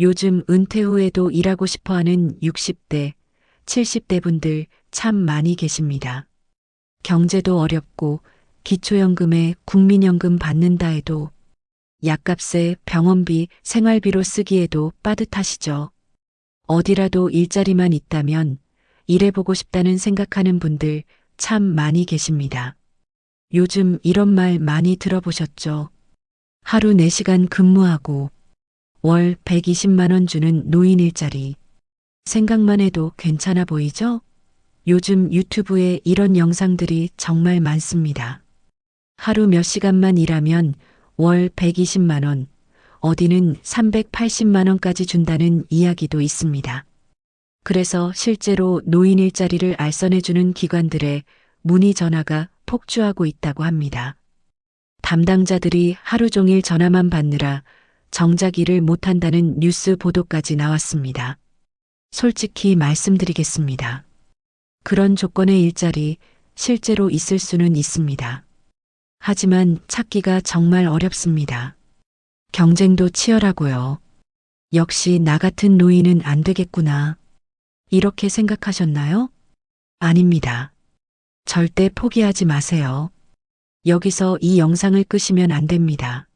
요즘 은퇴 후에도 일하고 싶어 하는 60대, 70대 분들 참 많이 계십니다. 경제도 어렵고 기초연금에 국민연금 받는다 해도 약값에 병원비, 생활비로 쓰기에도 빠듯하시죠. 어디라도 일자리만 있다면 일해보고 싶다는 생각하는 분들 참 많이 계십니다. 요즘 이런 말 많이 들어보셨죠? 하루 4시간 근무하고 월 120만 원 주는 노인 일자리. 생각만 해도 괜찮아 보이죠? 요즘 유튜브에 이런 영상들이 정말 많습니다. 하루 몇 시간만 일하면 월 120만 원, 어디는 380만 원까지 준다는 이야기도 있습니다. 그래서 실제로 노인 일자리를 알선해주는 기관들의 문의 전화가 폭주하고 있다고 합니다. 담당자들이 하루 종일 전화만 받느라 정작 일을 못한다는 뉴스 보도까지 나왔습니다. 솔직히 말씀드리겠습니다. 그런 조건의 일자리 실제로 있을 수는 있습니다. 하지만 찾기가 정말 어렵습니다. 경쟁도 치열하고요. 역시 나 같은 노인은 안 되겠구나. 이렇게 생각하셨나요? 아닙니다. 절대 포기하지 마세요. 여기서 이 영상을 끄시면 안 됩니다.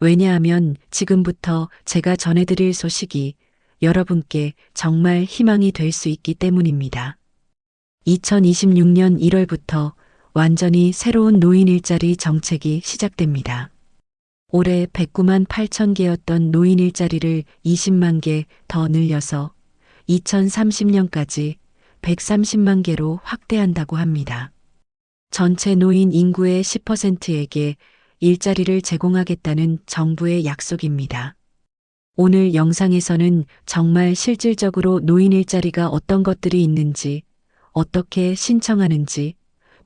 왜냐하면 지금부터 제가 전해드릴 소식이 여러분께 정말 희망이 될 수 있기 때문입니다. 2026년 1월부터 완전히 새로운 노인 일자리 정책이 시작됩니다. 올해 109만 8천 개였던 노인 일자리를 20만 개 더 늘려서 2030년까지 130만 개로 확대한다고 합니다. 전체 노인 인구의 10%에게 일자리를 제공하겠다는 정부의 약속입니다. 오늘 영상에서는 정말 실질적으로 노인 일자리가 어떤 것들이 있는지, 어떻게 신청하는지,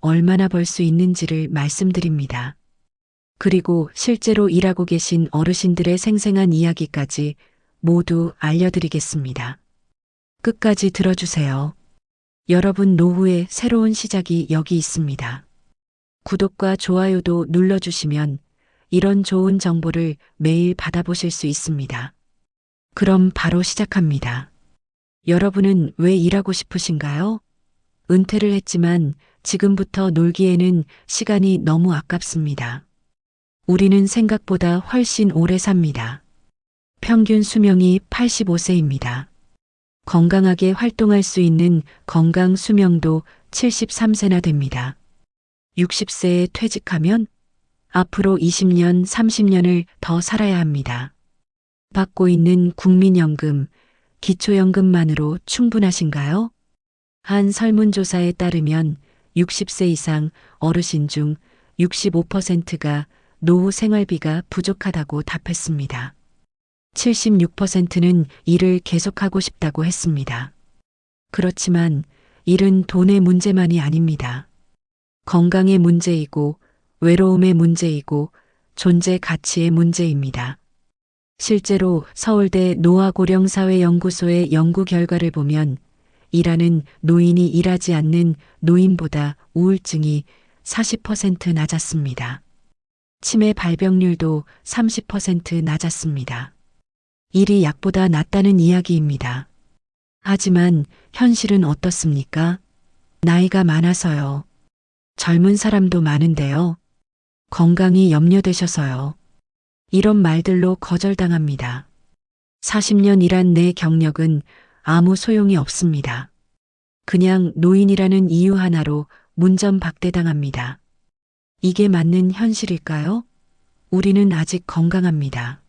얼마나 벌 수 있는지를 말씀드립니다. 그리고 실제로 일하고 계신 어르신들의 생생한 이야기까지 모두 알려드리겠습니다. 끝까지 들어주세요. 여러분 노후의 새로운 시작이 여기 있습니다. 구독과 좋아요도 눌러주시면 이런 좋은 정보를 매일 받아보실 수 있습니다. 그럼 바로 시작합니다. 여러분은 왜 일하고 싶으신가요? 은퇴를 했지만 지금부터 놀기에는 시간이 너무 아깝습니다. 우리는 생각보다 훨씬 오래 삽니다. 평균 수명이 85세입니다. 건강하게 활동할 수 있는 건강 수명도 73세나 됩니다. 60세에 퇴직하면 앞으로 20년, 30년을 더 살아야 합니다. 받고 있는 국민연금, 기초연금만으로 충분하신가요? 한 설문조사에 따르면 60세 이상 어르신 중 65%가 노후 생활비가 부족하다고 답했습니다. 76%는 일을 계속하고 싶다고 했습니다. 그렇지만 일은 돈의 문제만이 아닙니다. 건강의 문제이고 외로움의 문제이고 존재 가치의 문제입니다. 실제로 서울대 노화고령사회연구소의 연구 결과를 보면 일하는 노인이 일하지 않는 노인보다 우울증이 40% 낮았습니다. 치매 발병률도 30% 낮았습니다. 일이 약보다 낫다는 이야기입니다. 하지만 현실은 어떻습니까? 나이가 많아서요. 젊은 사람도 많은데요. 건강이 염려되셔서요. 이런 말들로 거절당합니다. 40년 일한 내 경력은 아무 소용이 없습니다. 그냥 노인이라는 이유 하나로 문전박대당합니다. 이게 맞는 현실일까요? 우리는 아직 건강합니다.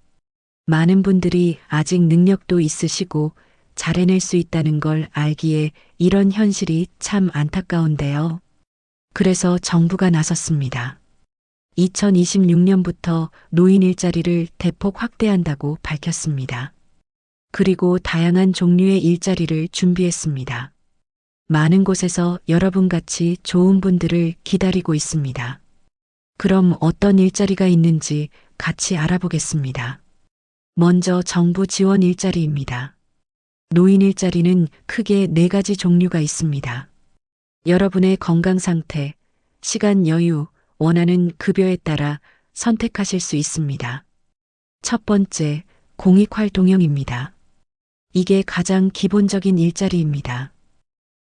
많은 분들이 아직 능력도 있으시고 잘 해낼 수 있다는 걸 알기에 이런 현실이 참 안타까운데요. 그래서 정부가 나섰습니다. 2026년부터 노인 일자리를 대폭 확대한다고 밝혔습니다. 그리고 다양한 종류의 일자리를 준비했습니다. 많은 곳에서 여러분같이 좋은 분들을 기다리고 있습니다. 그럼 어떤 일자리가 있는지 같이 알아보겠습니다. 먼저 정부 지원 일자리입니다. 노인 일자리는 크게 4가지 종류가 있습니다. 여러분의 건강 상태, 시간 여유, 원하는 급여에 따라 선택하실 수 있습니다. 첫 번째, 공익활동형입니다. 이게 가장 기본적인 일자리입니다.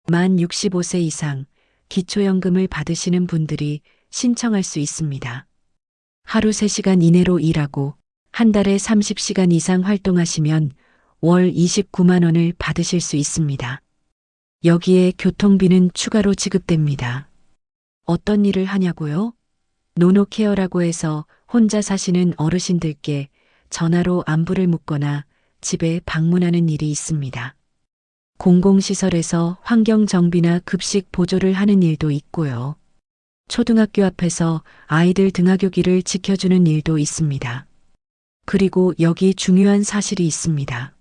만 65세 이상 기초연금을 받으시는 분들이 신청할 수 있습니다. 하루 3시간 이내로 일하고 한 달에 30시간 이상 활동하시면 월 29만 원을 받으실 수 있습니다. 여기에 교통비는 추가로 지급됩니다. 어떤 일을 하냐고요? 노노케어라고 해서 혼자 사시는 어르신들께 전화로 안부를 묻거나 집에 방문하는 일이 있습니다. 공공시설에서 환경정비나 급식 보조를 하는 일도 있고요. 초등학교 앞에서 아이들 등하교기를 지켜주는 일도 있습니다. 그리고 여기 중요한 사실이 있습니다.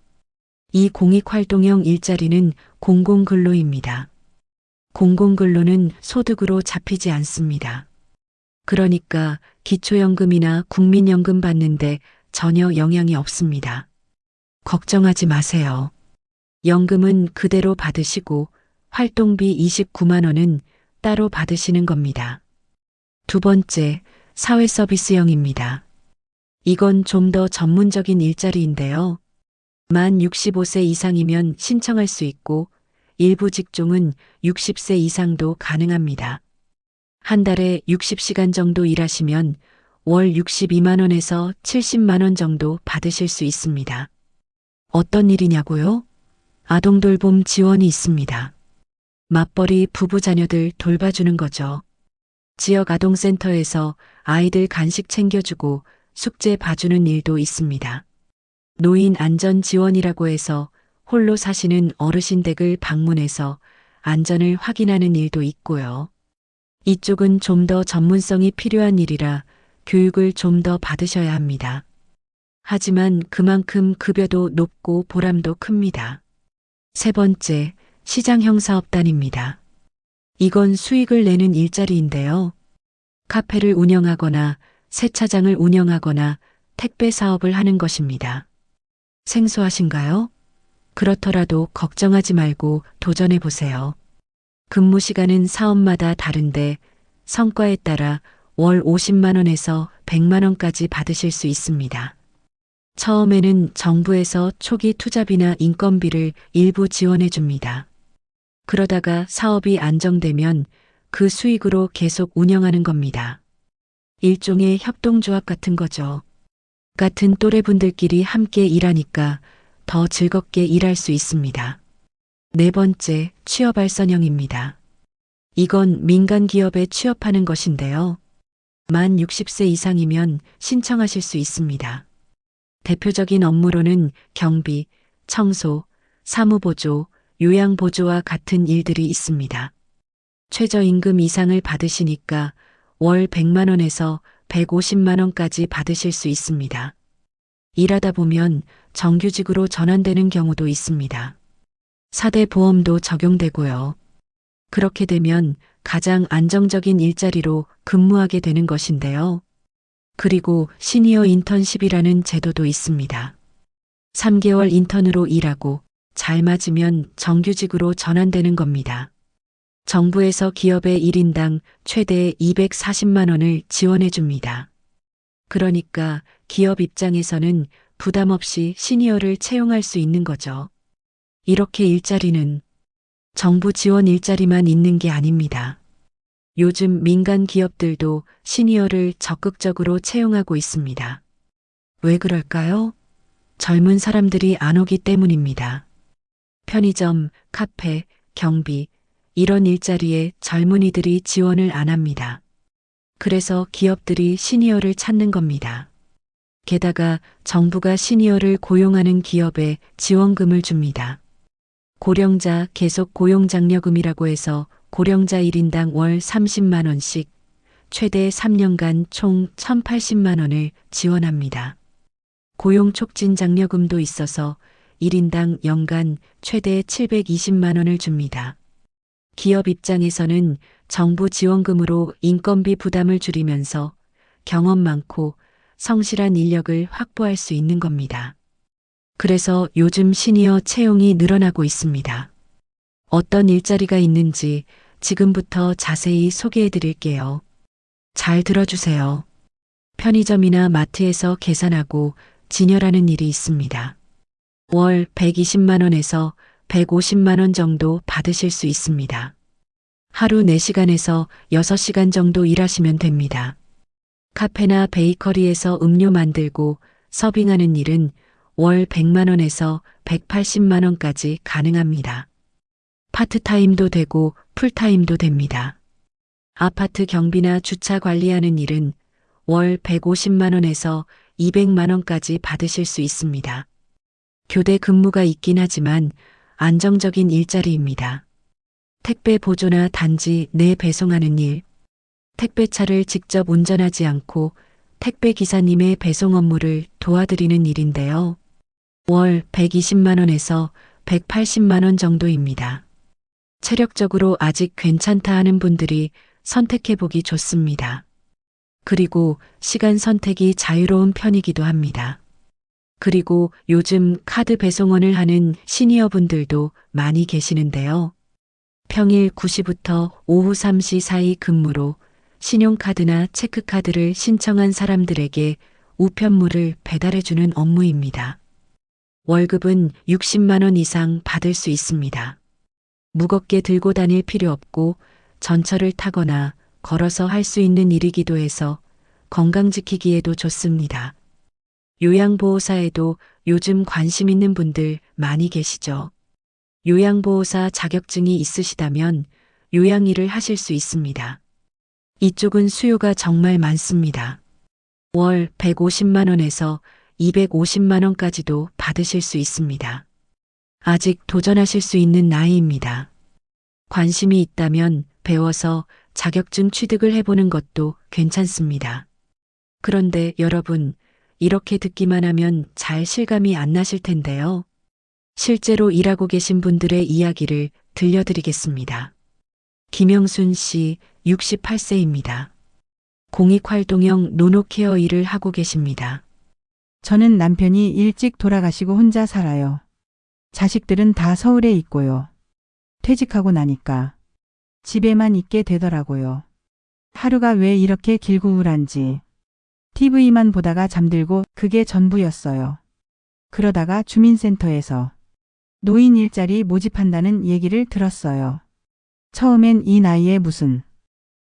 이 공익활동형 일자리는 공공근로입니다. 공공근로는 소득으로 잡히지 않습니다. 그러니까 기초연금이나 국민연금 받는데 전혀 영향이 없습니다. 걱정하지 마세요. 연금은 그대로 받으시고 활동비 29만 원은 따로 받으시는 겁니다. 두 번째, 사회서비스형입니다. 이건 좀 더 전문적인 일자리인데요. 만 65세 이상이면 신청할 수 있고 일부 직종은 60세 이상도 가능합니다. 한 달에 60시간 정도 일하시면 월 62만 원에서 70만 원 정도 받으실 수 있습니다. 어떤 일이냐고요? 아동돌봄 지원이 있습니다. 맞벌이 부부 자녀들 돌봐주는 거죠. 지역 아동센터에서 아이들 간식 챙겨주고 숙제 봐주는 일도 있습니다. 노인 안전 지원이라고 해서 홀로 사시는 어르신 댁을 방문해서 안전을 확인하는 일도 있고요. 이쪽은 좀 더 전문성이 필요한 일이라 교육을 좀 더 받으셔야 합니다. 하지만 그만큼 급여도 높고 보람도 큽니다. 세 번째, 시장형 사업단입니다. 이건 수익을 내는 일자리인데요. 카페를 운영하거나 세차장을 운영하거나 택배 사업을 하는 것입니다. 생소하신가요? 그렇더라도 걱정하지 말고 도전해 보세요. 근무 시간은 사업마다 다른데 성과에 따라 월 50만 원에서 100만 원까지 받으실 수 있습니다. 처음에는 정부에서 초기 투자비나 인건비를 일부 지원해 줍니다. 그러다가 사업이 안정되면 그 수익으로 계속 운영하는 겁니다. 일종의 협동조합 같은 거죠. 같은 또래분들끼리 함께 일하니까 더 즐겁게 일할 수 있습니다. 네 번째, 취업알선형입니다. 이건 민간 기업에 취업하는 것인데요. 만 60세 이상이면 신청하실 수 있습니다. 대표적인 업무로는 경비, 청소, 사무보조, 요양보조와 같은 일들이 있습니다. 최저임금 이상을 받으시니까 월 100만 원에서 150만 원까지 받으실 수 있습니다. 일하다 보면 정규직으로 전환되는 경우도 있습니다. 4대 보험도 적용되고요. 그렇게 되면 가장 안정적인 일자리로 근무하게 되는 것인데요. 그리고 시니어 인턴십이라는 제도도 있습니다. 3개월 인턴으로 일하고 잘 맞으면 정규직으로 전환되는 겁니다. 정부에서 기업의 1인당 최대 240만 원을 지원해 줍니다. 그러니까 기업 입장에서는 부담 없이 시니어를 채용할 수 있는 거죠. 이렇게 일자리는 정부 지원 일자리만 있는 게 아닙니다. 요즘 민간 기업들도 시니어를 적극적으로 채용하고 있습니다. 왜 그럴까요? 젊은 사람들이 안 오기 때문입니다. 편의점, 카페, 경비, 이런 일자리에 젊은이들이 지원을 안 합니다. 그래서 기업들이 시니어를 찾는 겁니다. 게다가 정부가 시니어를 고용하는 기업에 지원금을 줍니다. 고령자 계속 고용장려금이라고 해서 고령자 1인당 월 30만 원씩 최대 3년간 총 1,080만 원을 지원합니다. 고용촉진장려금도 있어서 1인당 연간 최대 720만 원을 줍니다. 기업 입장에서는 정부 지원금으로 인건비 부담을 줄이면서 경험 많고 성실한 인력을 확보할 수 있는 겁니다. 그래서 요즘 시니어 채용이 늘어나고 있습니다. 어떤 일자리가 있는지 지금부터 자세히 소개해 드릴게요. 잘 들어주세요. 편의점이나 마트에서 계산하고 진열하는 일이 있습니다. 월 120만 원에서 150만 원 정도 받으실 수 있습니다. 하루 4시간에서 6시간 정도 일하시면 됩니다. 카페나 베이커리에서 음료 만들고 서빙하는 일은 월 100만 원에서 180만 원까지 가능합니다. 파트타임도 되고 풀타임도 됩니다. 아파트 경비나 주차 관리하는 일은 월 150만 원에서 200만 원까지 받으실 수 있습니다. 교대 근무가 있긴 하지만 안정적인 일자리입니다. 택배 보조나 단지 내 배송하는 일, 택배차를 직접 운전하지 않고 택배 기사님의 배송 업무를 도와드리는 일인데요. 월 120만 원에서 180만 원 정도입니다. 체력적으로 아직 괜찮다 하는 분들이 선택해보기 좋습니다. 그리고 시간 선택이 자유로운 편이기도 합니다. 그리고 요즘 카드 배송원을 하는 시니어 분들도 많이 계시는데요. 평일 9시부터 오후 3시 사이 근무로 신용카드나 체크카드를 신청한 사람들에게 우편물을 배달해주는 업무입니다. 월급은 60만 원 이상 받을 수 있습니다. 무겁게 들고 다닐 필요 없고 전철을 타거나 걸어서 할 수 있는 일이기도 해서 건강 지키기에도 좋습니다. 요양보호사에도 요즘 관심 있는 분들 많이 계시죠. 요양보호사 자격증이 있으시다면 요양 일을 하실 수 있습니다. 이쪽은 수요가 정말 많습니다. 월 150만 원에서 250만 원까지도 받으실 수 있습니다. 아직 도전하실 수 있는 나이입니다. 관심이 있다면 배워서 자격증 취득을 해보는 것도 괜찮습니다. 그런데 여러분, 이렇게 듣기만 하면 잘 실감이 안 나실 텐데요. 실제로 일하고 계신 분들의 이야기를 들려드리겠습니다. 김영순 씨, 68세입니다. 공익활동형 노노케어 일을 하고 계십니다. 저는 남편이 일찍 돌아가시고 혼자 살아요. 자식들은 다 서울에 있고요. 퇴직하고 나니까 집에만 있게 되더라고요. 하루가 왜 이렇게 길고 우울한지. TV만 보다가 잠들고 그게 전부였어요. 그러다가 주민센터에서 노인 일자리 모집한다는 얘기를 들었어요. 처음엔 이 나이에 무슨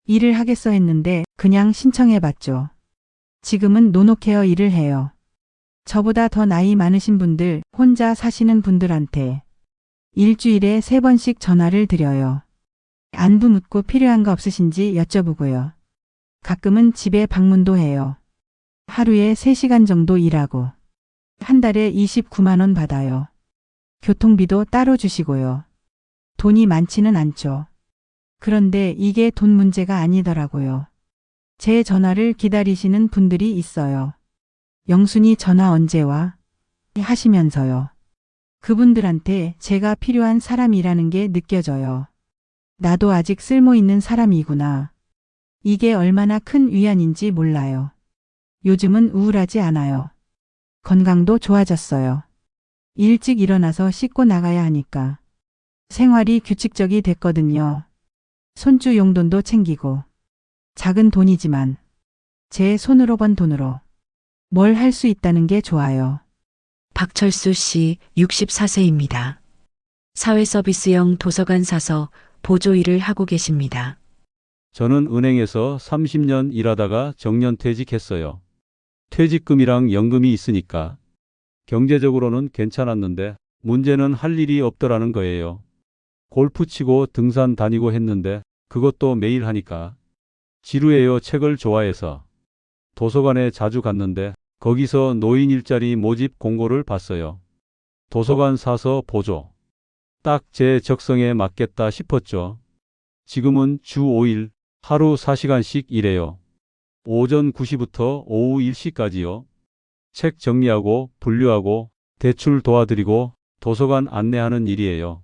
일을 하겠어 했는데 그냥 신청해봤죠. 지금은 노노케어 일을 해요. 저보다 더 나이 많으신 분들, 혼자 사시는 분들한테 일주일에 3번씩 전화를 드려요. 안부 묻고 필요한 거 없으신지 여쭤보고요. 가끔은 집에 방문도 해요. 하루에 3시간 정도 일하고 한 달에 29만 원 받아요. 교통비도 따로 주시고요. 돈이 많지는 않죠. 그런데 이게 돈 문제가 아니더라고요. 제 전화를 기다리시는 분들이 있어요. 영순이 전화 언제 와? 하시면서요. 그분들한테 제가 필요한 사람이라는 게 느껴져요. 나도 아직 쓸모 있는 사람이구나. 이게 얼마나 큰 위안인지 몰라요. 요즘은 우울하지 않아요. 건강도 좋아졌어요. 일찍 일어나서 씻고 나가야 하니까 생활이 규칙적이 됐거든요. 손주 용돈도 챙기고 작은 돈이지만 제 손으로 번 돈으로 뭘 할 수 있다는 게 좋아요. 박철수 씨, 64세입니다. 사회서비스형 도서관 사서 보조 일을 하고 계십니다. 저는 은행에서 30년 일하다가 정년퇴직했어요. 퇴직금이랑 연금이 있으니까 경제적으로는 괜찮았는데 문제는 할 일이 없더라는 거예요. 골프 치고 등산 다니고 했는데 그것도 매일 하니까 지루해요. 책을 좋아해서 도서관에 자주 갔는데 거기서 노인 일자리 모집 공고를 봤어요. 도서관 사서 보조. 딱 제 적성에 맞겠다 싶었죠. 지금은 주 5일 하루 4시간씩 일해요. 오전 9시부터 오후 1시까지요. 책 정리하고 분류하고 대출 도와드리고 도서관 안내하는 일이에요.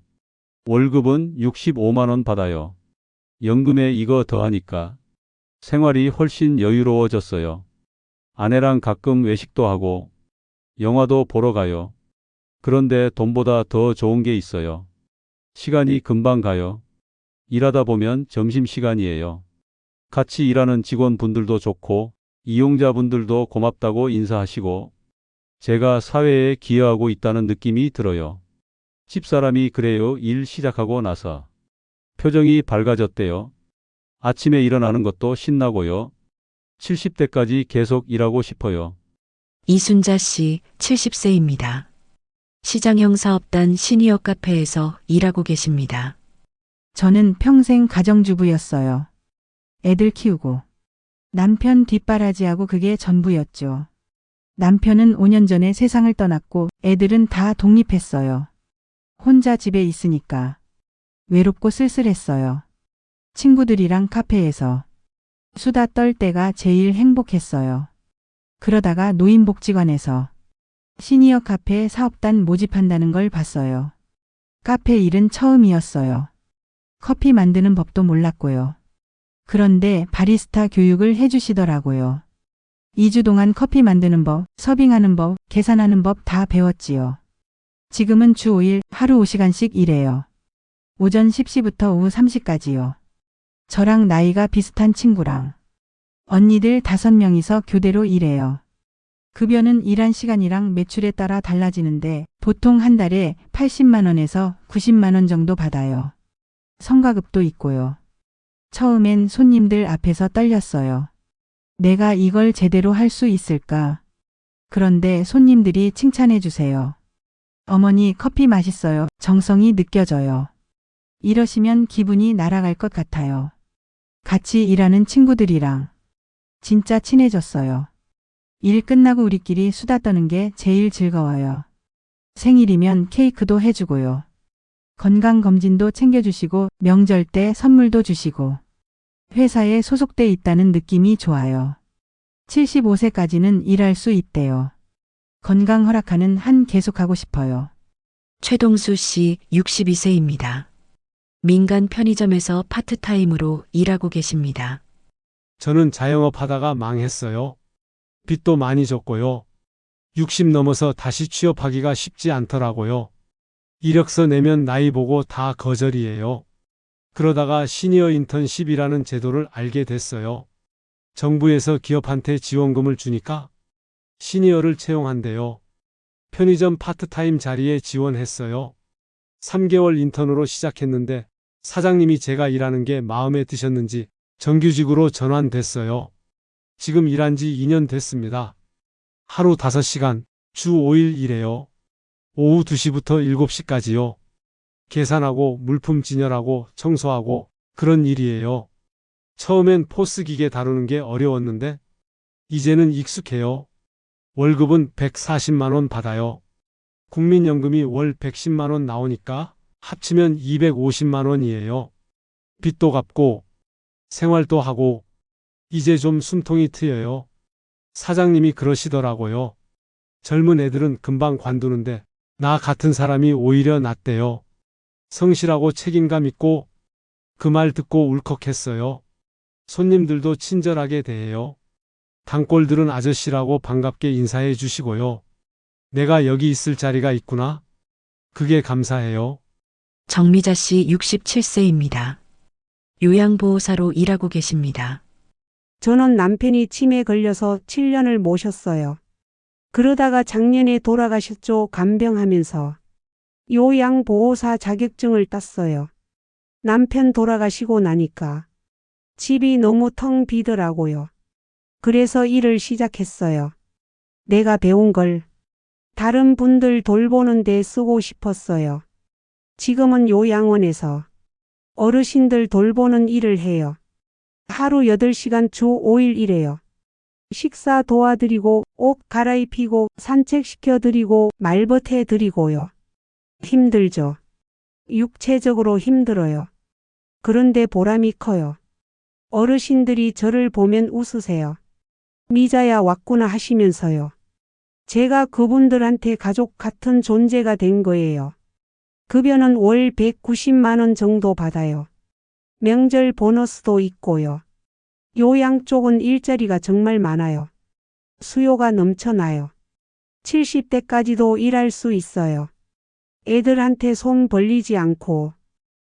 월급은 65만 원 받아요. 연금에 이거 더하니까 생활이 훨씬 여유로워졌어요. 아내랑 가끔 외식도 하고 영화도 보러 가요. 그런데 돈보다 더 좋은 게 있어요. 시간이 금방 가요. 일하다 보면 점심시간이에요. 같이 일하는 직원분들도 좋고 이용자분들도 고맙다고 인사하시고 제가 사회에 기여하고 있다는 느낌이 들어요. 집사람이 그래요. 일 시작하고 나서 표정이 밝아졌대요. 아침에 일어나는 것도 신나고요. 70대까지 계속 일하고 싶어요. 이순자 씨 70세입니다. 시장형 사업단 시니어 카페에서 일하고 계십니다. 저는 평생 가정주부였어요. 애들 키우고. 남편 뒷바라지하고 그게 전부였죠. 남편은 5년 전에 세상을 떠났고 애들은 다 독립했어요. 혼자 집에 있으니까 외롭고 쓸쓸했어요. 친구들이랑 카페에서 수다 떨 때가 제일 행복했어요. 그러다가 노인복지관에서 시니어 카페 사업단 모집한다는 걸 봤어요. 카페 일은 처음이었어요. 커피 만드는 법도 몰랐고요. 그런데 바리스타 교육을 해주시더라고요. 2주 동안 커피 만드는 법, 서빙하는 법, 계산하는 법 다 배웠지요. 지금은 주 5일 하루 5시간씩 일해요. 오전 10시부터 오후 3시까지요. 저랑 나이가 비슷한 친구랑 언니들 5명이서 교대로 일해요. 급여는 일한 시간이랑 매출에 따라 달라지는데 보통 한 달에 80만 원에서 90만 원 정도 받아요. 성과급도 있고요. 처음엔 손님들 앞에서 떨렸어요. 내가 이걸 제대로 할 수 있을까? 그런데 손님들이 칭찬해 주세요. 어머니 커피 맛있어요. 정성이 느껴져요. 이러시면 기분이 날아갈 것 같아요. 같이 일하는 친구들이랑 진짜 친해졌어요. 일 끝나고 우리끼리 수다 떠는 게 제일 즐거워요. 생일이면 케이크도 해주고요. 건강검진도 챙겨주시고 명절 때 선물도 주시고 회사에 소속돼 있다는 느낌이 좋아요. 75세까지는 일할 수 있대요. 건강 허락하는 한 계속하고 싶어요. 최동수 씨 62세입니다. 민간 편의점에서 파트타임으로 일하고 계십니다. 저는 자영업 하다가 망했어요. 빚도 많이 졌고요. 60 넘어서 다시 취업하기가 쉽지 않더라고요. 이력서 내면 나이 보고 다 거절이에요. 그러다가 시니어 인턴십이라는 제도를 알게 됐어요. 정부에서 기업한테 지원금을 주니까 시니어를 채용한대요. 편의점 파트타임 자리에 지원했어요. 3개월 인턴으로 시작했는데 사장님이 제가 일하는 게 마음에 드셨는지 정규직으로 전환됐어요. 지금 일한 지 2년 됐습니다. 하루 5시간, 주 5일 일해요. 오후 2시부터 7시까지요. 계산하고 물품 진열하고 청소하고 그런 일이에요. 처음엔 포스 기계 다루는 게 어려웠는데 이제는 익숙해요. 월급은 140만 원 받아요. 국민연금이 월 110만 원 나오니까 합치면 250만 원이에요. 빚도 갚고 생활도 하고 이제 좀 숨통이 트여요. 사장님이 그러시더라고요. 젊은 애들은 금방 관두는데 나 같은 사람이 오히려 낫대요. 성실하고 책임감 있고 그 말 듣고 울컥했어요. 손님들도 친절하게 대해요. 단골들은 아저씨라고 반갑게 인사해 주시고요. 내가 여기 있을 자리가 있구나. 그게 감사해요. 정미자 씨 67세입니다. 요양보호사로 일하고 계십니다. 저는 남편이 치매에 걸려서 7년을 모셨어요. 그러다가 작년에 돌아가셨죠. 간병하면서 요양보호사 자격증을 땄어요. 남편 돌아가시고 나니까 집이 너무 텅 비더라고요. 그래서 일을 시작했어요. 내가 배운 걸 다른 분들 돌보는 데 쓰고 싶었어요. 지금은 요양원에서 어르신들 돌보는 일을 해요. 하루 8시간 주 5일 일해요. 식사 도와드리고 옷 갈아입히고 산책시켜드리고 말벗해드리고요. 힘들죠. 육체적으로 힘들어요. 그런데 보람이 커요. 어르신들이 저를 보면 웃으세요. 미자야 왔구나 하시면서요. 제가 그분들한테 가족 같은 존재가 된 거예요. 급여는 월 190만 원 정도 받아요. 명절 보너스도 있고요. 요양 쪽은 일자리가 정말 많아요. 수요가 넘쳐나요. 70대까지도 일할 수 있어요. 애들한테 손 벌리지 않고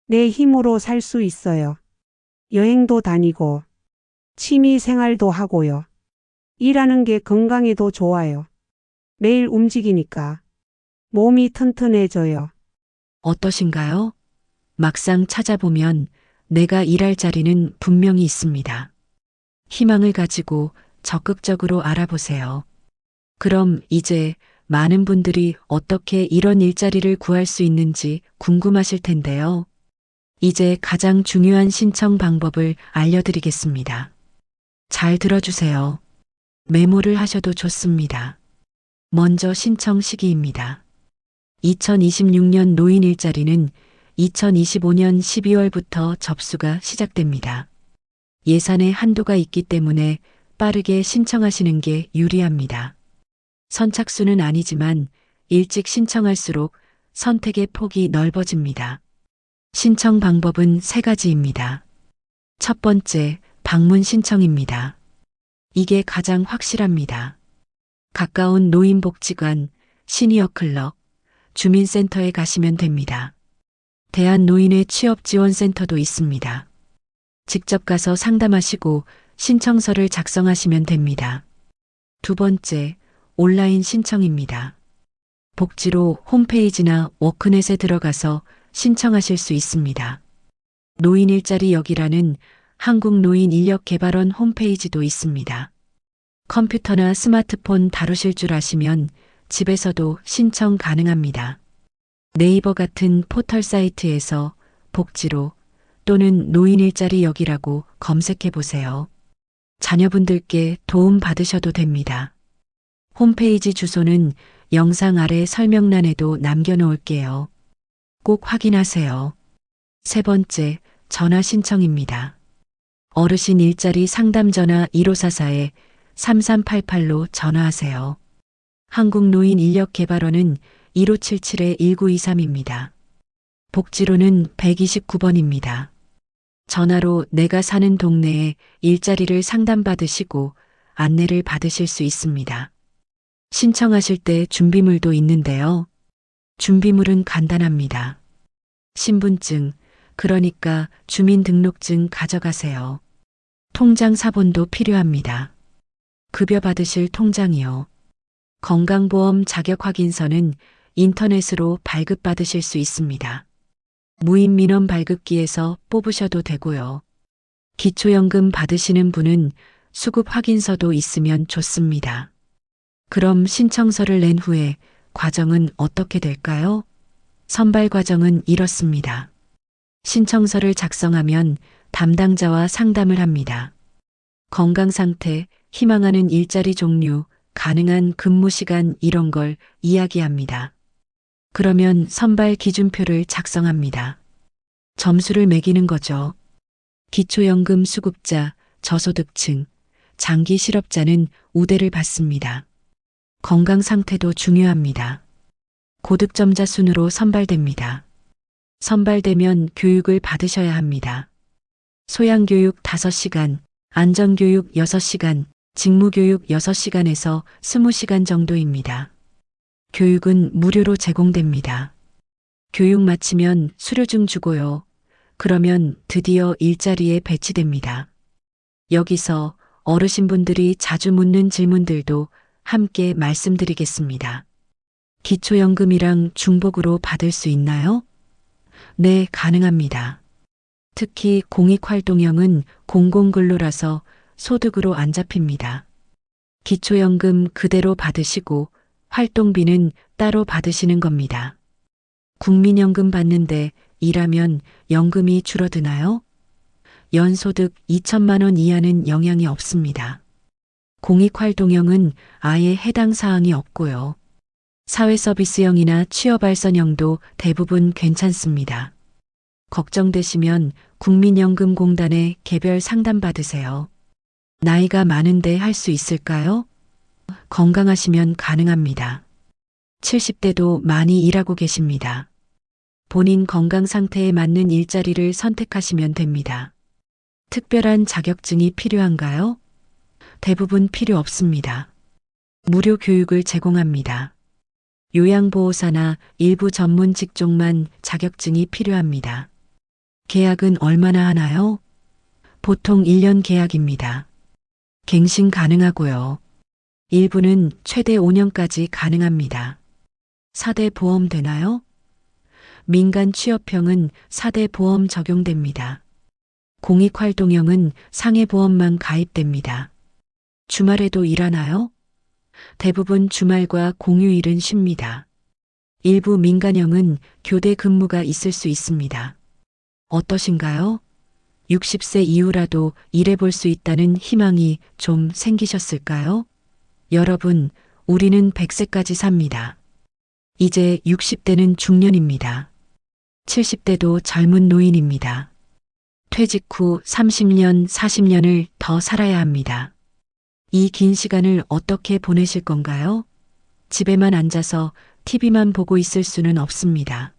내 힘으로 살 수 있어요. 여행도 다니고 취미 생활도 하고요. 일하는 게 건강에도 좋아요. 매일 움직이니까 몸이 튼튼해져요. 어떠신가요? 막상 찾아보면 내가 일할 자리는 분명히 있습니다. 희망을 가지고 적극적으로 알아보세요. 그럼 이제 많은 분들이 어떻게 이런 일자리를 구할 수 있는지 궁금하실 텐데요. 이제 가장 중요한 신청 방법을 알려드리겠습니다. 잘 들어주세요. 메모를 하셔도 좋습니다. 먼저 신청 시기입니다. 2026년 노인 일자리는 2025년 12월부터 접수가 시작됩니다. 예산에 한도가 있기 때문에 빠르게 신청하시는 게 유리합니다. 선착순은 아니지만 일찍 신청할수록 선택의 폭이 넓어집니다. 신청 방법은 3가지입니다. 첫 번째, 방문 신청입니다. 이게 가장 확실합니다. 가까운 노인복지관, 시니어 클럽, 주민센터에 가시면 됩니다. 대한노인의 취업지원센터도 있습니다. 직접 가서 상담하시고 신청서를 작성하시면 됩니다. 두 번째, 온라인 신청입니다. 복지로 홈페이지나 워크넷에 들어가서 신청하실 수 있습니다. 노인 일자리 여기라는 한국노인인력개발원 홈페이지도 있습니다. 컴퓨터나 스마트폰 다루실 줄 아시면 집에서도 신청 가능합니다. 네이버 같은 포털 사이트에서 복지로 또는 노인 일자리 여기라고 검색해 보세요. 자녀분들께 도움 받으셔도 됩니다. 홈페이지 주소는 영상 아래 설명란에도 남겨놓을게요. 꼭 확인하세요. 세 번째, 전화 신청입니다. 어르신 일자리 상담 전화 1544에 3388로 전화하세요. 한국노인인력개발원은 1577-1923입니다. 복지로는 129번입니다. 전화로 내가 사는 동네에 일자리를 상담받으시고 안내를 받으실 수 있습니다. 신청하실 때 준비물도 있는데요. 준비물은 간단합니다. 신분증, 그러니까 주민등록증 가져가세요. 통장 사본도 필요합니다. 급여 받으실 통장이요. 건강보험 자격확인서는 인터넷으로 발급받으실 수 있습니다. 무인민원 발급기에서 뽑으셔도 되고요. 기초연금 받으시는 분은 수급 확인서도 있으면 좋습니다. 그럼 신청서를 낸 후에 과정은 어떻게 될까요? 선발 과정은 이렇습니다. 신청서를 작성하면 담당자와 상담을 합니다. 건강 상태, 희망하는 일자리 종류, 가능한 근무 시간 이런 걸 이야기합니다. 그러면 선발 기준표를 작성합니다. 점수를 매기는 거죠. 기초연금 수급자, 저소득층, 장기 실업자는 우대를 받습니다. 건강 상태도 중요합니다. 고득점자 순으로 선발됩니다. 선발되면 교육을 받으셔야 합니다. 소양교육 5시간, 안전교육 6시간, 직무교육 6시간에서 20시간 정도입니다. 교육은 무료로 제공됩니다. 교육 마치면 수료증 주고요. 그러면 드디어 일자리에 배치됩니다. 여기서 어르신분들이 자주 묻는 질문들도 함께 말씀드리겠습니다. 기초연금이랑 중복으로 받을 수 있나요? 네, 가능합니다. 특히 공익활동형은 공공근로라서 소득으로 안 잡힙니다. 기초연금 그대로 받으시고 활동비는 따로 받으시는 겁니다. 국민연금 받는데 일하면 연금이 줄어드나요? 연소득 2천만 원 이하는 영향이 없습니다. 공익활동형은 아예 해당 사항이 없고요. 사회서비스형이나 취업발전형도 대부분 괜찮습니다. 걱정되시면 국민연금공단에 개별 상담 받으세요. 나이가 많은데 할 수 있을까요? 건강하시면 가능합니다. 70대도 많이 일하고 계십니다. 본인 건강 상태에 맞는 일자리를 선택하시면 됩니다. 특별한 자격증이 필요한가요? 대부분 필요 없습니다. 무료 교육을 제공합니다. 요양보호사나 일부 전문 직종만 자격증이 필요합니다. 계약은 얼마나 하나요? 보통 1년 계약입니다. 갱신 가능하고요. 일부는 최대 5년까지 가능합니다. 4대 보험 되나요? 민간 취업형은 4대 보험 적용됩니다. 공익활동형은 상해보험만 가입됩니다. 주말에도 일하나요? 대부분 주말과 공휴일은 쉽니다. 일부 민간형은 교대 근무가 있을 수 있습니다. 어떠신가요? 60세 이후라도 일해볼 수 있다는 희망이 좀 생기셨을까요? 여러분, 우리는 100세까지 삽니다. 이제 60대는 중년입니다. 70대도 젊은 노인입니다. 퇴직 후 30년, 40년을 더 살아야 합니다. 이 긴 시간을 어떻게 보내실 건가요? 집에만 앉아서 TV만 보고 있을 수는 없습니다.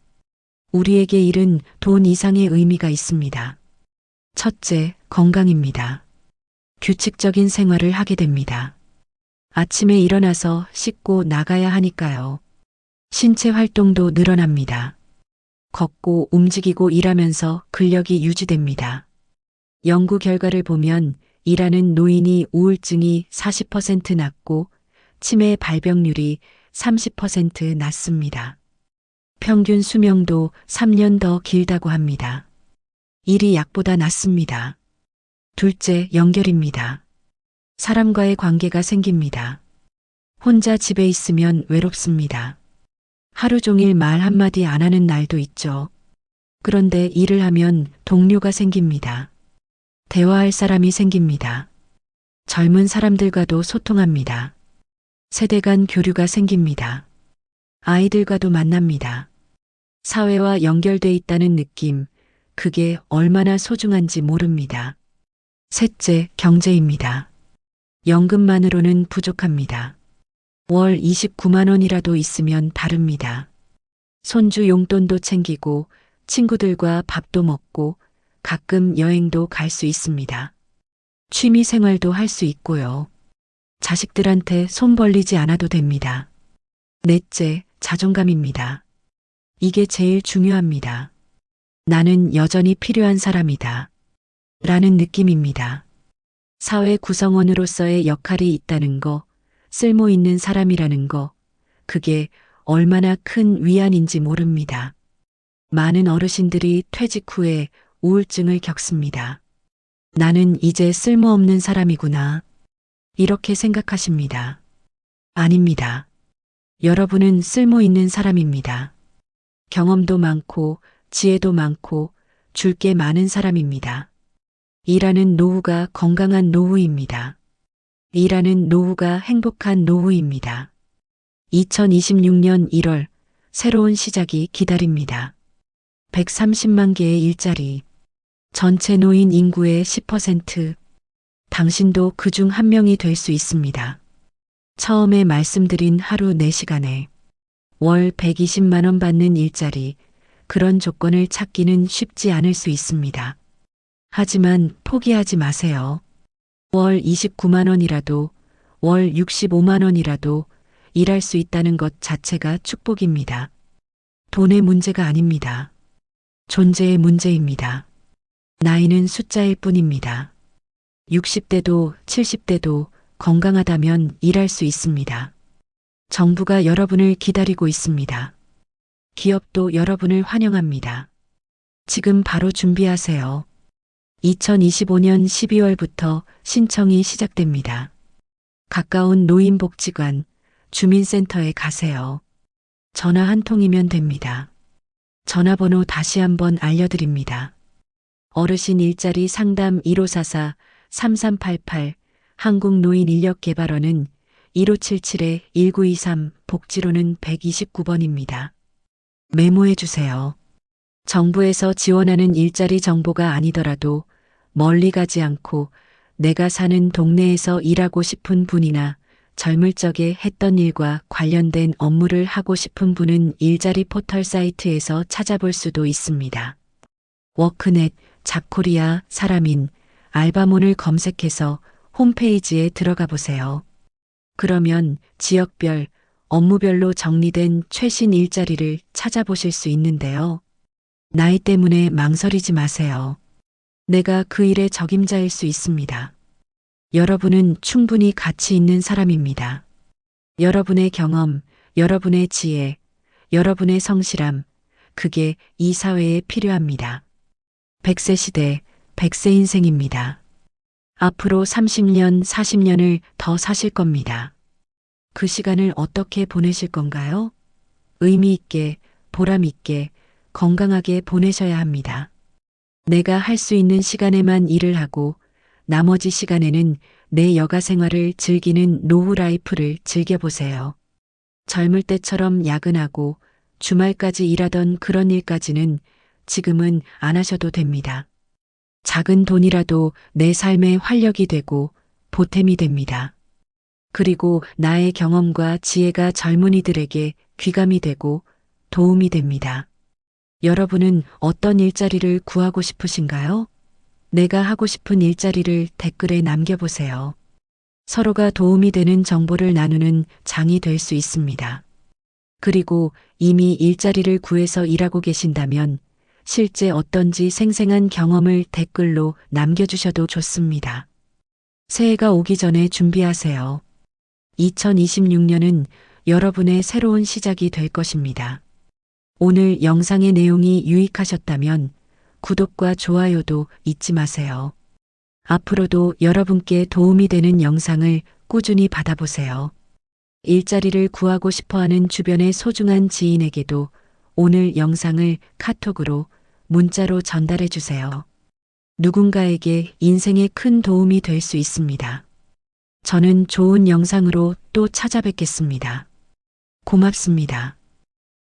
우리에게 일은 돈 이상의 의미가 있습니다. 첫째, 건강입니다. 규칙적인 생활을 하게 됩니다. 아침에 일어나서 씻고 나가야 하니까요. 신체 활동도 늘어납니다. 걷고 움직이고 일하면서 근력이 유지됩니다. 연구 결과를 보면 일하는 노인이 우울증이 40% 낮고 치매 발병률이 30% 낮습니다. 평균 수명도 3년 더 길다고 합니다. 일이 약보다 낫습니다. 둘째, 연결입니다. 사람과의 관계가 생깁니다. 혼자 집에 있으면 외롭습니다. 하루 종일 말 한마디 안 하는 날도 있죠. 그런데 일을 하면 동료가 생깁니다. 대화할 사람이 생깁니다. 젊은 사람들과도 소통합니다. 세대 간 교류가 생깁니다. 아이들과도 만납니다. 사회와 연결돼 있다는 느낌, 그게 얼마나 소중한지 모릅니다. 셋째, 경제입니다. 연금만으로는 부족합니다. 월 29만 원이라도 있으면 다릅니다. 손주 용돈도 챙기고 친구들과 밥도 먹고 가끔 여행도 갈 수 있습니다. 취미 생활도 할 수 있고요. 자식들한테 손 벌리지 않아도 됩니다. 넷째, 자존감입니다. 이게 제일 중요합니다. 나는 여전히 필요한 사람이다. 라는 느낌입니다. 사회 구성원으로서의 역할이 있다는 거, 쓸모 있는 사람이라는 거, 그게 얼마나 큰 위안인지 모릅니다. 많은 어르신들이 퇴직 후에 우울증을 겪습니다. 나는 이제 쓸모없는 사람이구나. 이렇게 생각하십니다. 아닙니다. 여러분은 쓸모 있는 사람입니다. 경험도 많고 지혜도 많고 줄 게 많은 사람입니다. 일하는 노후가 건강한 노후입니다. 일하는 노후가 행복한 노후입니다. 2026년 1월 새로운 시작이 기다립니다. 130만 개의 일자리, 전체 노인 인구의 10%, 당신도 그중 한 명이 될 수 있습니다. 처음에 말씀드린 하루 4시간에 월 120만 원 받는 일자리, 그런 조건을 찾기는 쉽지 않을 수 있습니다. 하지만 포기하지 마세요. 월 29만 원이라도, 월 65만 원이라도 일할 수 있다는 것 자체가 축복입니다. 돈의 문제가 아닙니다. 존재의 문제입니다. 나이는 숫자일 뿐입니다. 60대도 70대도 건강하다면 일할 수 있습니다. 정부가 여러분을 기다리고 있습니다. 기업도 여러분을 환영합니다. 지금 바로 준비하세요. 2025년 12월부터 신청이 시작됩니다. 가까운 노인복지관, 주민센터에 가세요. 전화 한 통이면 됩니다. 전화번호 다시 한번 알려드립니다. 어르신 일자리 상담 1544-3388 한국노인인력개발원은 1577-1923 복지로는 129번입니다. 메모해 주세요. 정부에서 지원하는 일자리 정보가 아니더라도 멀리 가지 않고 내가 사는 동네에서 일하고 싶은 분이나 젊을 적에 했던 일과 관련된 업무를 하고 싶은 분은 일자리 포털 사이트에서 찾아볼 수도 있습니다. 워크넷, 잡코리아, 사람인, 알바몬을 검색해서 홈페이지에 들어가 보세요. 그러면 지역별, 업무별로 정리된 최신 일자리를 찾아보실 수 있는데요. 나이 때문에 망설이지 마세요. 내가 그 일의 적임자일 수 있습니다. 여러분은 충분히 가치 있는 사람입니다. 여러분의 경험, 여러분의 지혜, 여러분의 성실함, 그게 이 사회에 필요합니다. 100세 시대, 100세 인생입니다. 앞으로 30년, 40년을 더 사실 겁니다. 그 시간을 어떻게 보내실 건가요? 의미 있게, 보람 있게, 건강하게 보내셔야 합니다. 내가 할 수 있는 시간에만 일을 하고 나머지 시간에는 내 여가 생활을 즐기는 노후 라이프를 즐겨보세요. 젊을 때처럼 야근하고 주말까지 일하던 그런 일까지는 지금은 안 하셔도 됩니다. 작은 돈이라도 내 삶의 활력이 되고 보탬이 됩니다. 그리고 나의 경험과 지혜가 젊은이들에게 귀감이 되고 도움이 됩니다. 여러분은 어떤 일자리를 구하고 싶으신가요? 내가 하고 싶은 일자리를 댓글에 남겨보세요. 서로가 도움이 되는 정보를 나누는 장이 될 수 있습니다. 그리고 이미 일자리를 구해서 일하고 계신다면 실제 어떤지 생생한 경험을 댓글로 남겨주셔도 좋습니다. 새해가 오기 전에 준비하세요. 2026년은 여러분의 새로운 시작이 될 것입니다. 오늘 영상의 내용이 유익하셨다면 구독과 좋아요도 잊지 마세요. 앞으로도 여러분께 도움이 되는 영상을 꾸준히 받아보세요. 일자리를 구하고 싶어하는 주변의 소중한 지인에게도 오늘 영상을 카톡으로, 문자로 전달해 주세요. 누군가에게 인생에 큰 도움이 될 수 있습니다. 저는 좋은 영상으로 또 찾아뵙겠습니다. 고맙습니다.